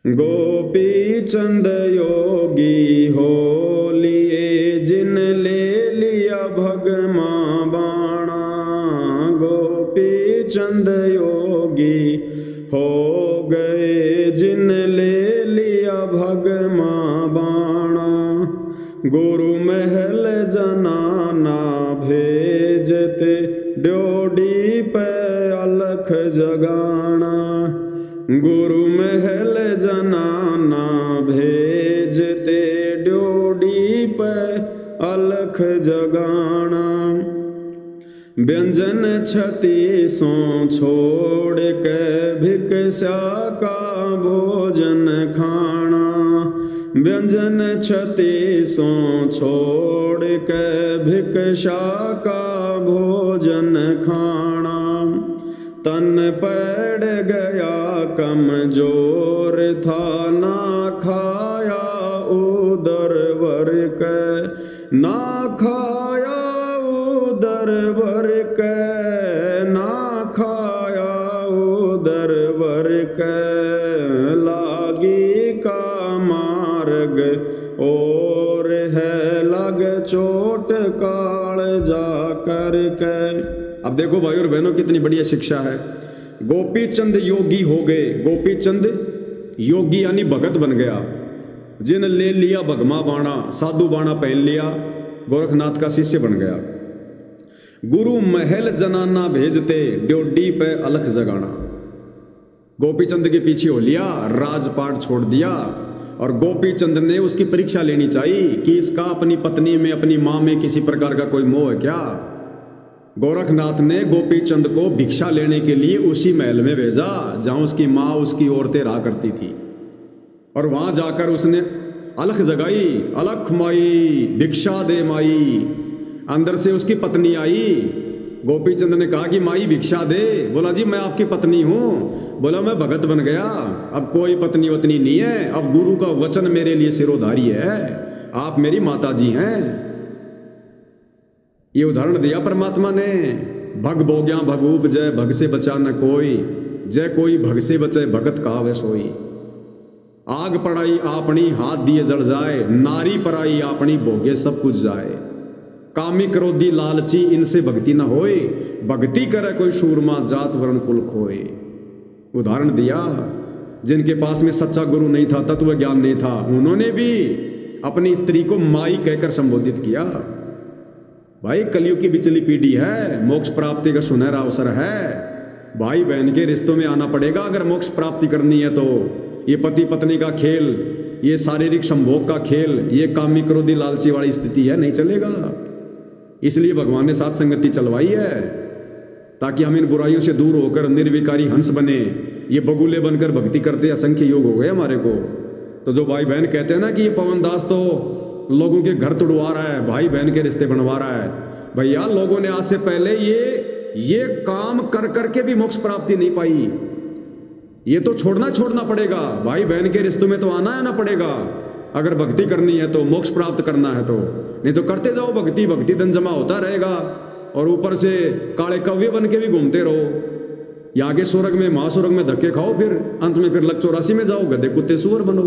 गोपी चंद योगी हो लिए जिन ले लिया भगमा बाणा। गोपी चंद योगी हो गए जिन ले लिया भगमा बाणा। गुरु महल जनाना भेजते ड्योढ़ी पे अलख जगाना। गुरु महल जनाना भेजते ड्योढ़ी पे अलख जगाना। व्यंजन छती सो छोड़ के भिक्षा का भोजन खाना। व्यंजन छती सो छोड़ के भिक्षा का भोजन खाना। तन पड़ गया कमजोर था ना खाया उदर वर के। ना खाया उदर वर के। ना खाया उदर वर के। लागी का मार्ग और है लग चोट काल जा कर के। अब देखो भाई और बहनों कितनी बढ़िया शिक्षा है। गोपी चंद योगी हो गए। गोपी चंद योगी यानी भगत बन गया। जिन ले लिया भगमा बाणा, साधु बाणा पहन लिया, गोरखनाथ का शिष्य बन गया। गुरु महल जनाना भेजते ड्योढ़ी पे अलख जगाना। गोपी चंद के पीछे हो लिया, राजपाट छोड़ दिया और गोपी चंद ने उसकी परीक्षा लेनी चाहिए कि इसका अपनी पत्नी में, अपनी मां में किसी प्रकार का कोई मोह है क्या। गोरखनाथ ने गोपी चंद को भिक्षा लेने के लिए उसी महल में भेजा जहां उसकी मां, उसकी औरतें रहा करती थी। और वहां जाकर उसने अलख जगाई, अलख माई भिक्षा दे माई। अंदर से उसकी पत्नी आई। गोपी चंद ने कहा कि माई भिक्षा दे। बोला जी मैं आपकी पत्नी हूं। बोला मैं भगत बन गया, अब कोई पत्नी वतनी नहीं है, अब गुरु का वचन मेरे लिए सिरोधारी है, आप मेरी माता जी हैं। ये उदाहरण दिया परमात्मा ने। भग भोग्या भगूप जय, भग से बचा न कोई, जय कोई भग से बचे भगत कहावे सोई। आग पड़ाई आपनी हाथ दिए जल जाए, नारी पराई आपनी भोगे सब कुछ जाए। कामी क्रोधी लालची इनसे भक्ति न होए, भक्ति करे कोई शूरमा जात वर्ण कुल खोए। उदाहरण दिया। जिनके पास में सच्चा गुरु नहीं था, तत्व ज्ञान नहीं था, उन्होंने भी अपनी स्त्री को माई कहकर संबोधित किया। भाई कलयुग की बिचली पीढ़ी है, मोक्ष प्राप्ति का सुनहरा अवसर है। भाई बहन के रिश्तों में आना पड़ेगा अगर मोक्ष प्राप्ति करनी है तो। ये पति पत्नी का खेल, ये शारीरिक संभोग का खेल, ये कामी क्रोधी लालची वाली स्थिति है, नहीं चलेगा। इसलिए भगवान ने साथ संगति चलवाई है ताकि हम इन बुराइयों से दूर होकर निर्विकारी हंस बने। ये बगुले बनकर भक्ति करते असंख्य योग हो गए हमारे को। तो जो भाई बहन कहते हैं ना कि ये पवन दास तो लोगों के घर तोड़वा रहा है, भाई बहन के रिश्ते बनवा रहा है, भैया लोगों ने आज से पहले ये काम कर करके भी मोक्ष प्राप्ति नहीं पाई। ये तो छोड़ना पड़ेगा। भाई बहन के रिश्तों में तो आना पड़ेगा अगर भक्ति करनी है तो, मोक्ष प्राप्त करना है तो। नहीं तो करते जाओ भक्ति, भक्ति धन जमा होता रहेगा और ऊपर से काले कव्य बन के भी घूमते रहो। यहाँ के स्वर्ग में, महास्वर्ग में धक्के खाओ, फिर अंत में फिर लक 84 में जाओ, गधे कुत्ते सुअर बनो।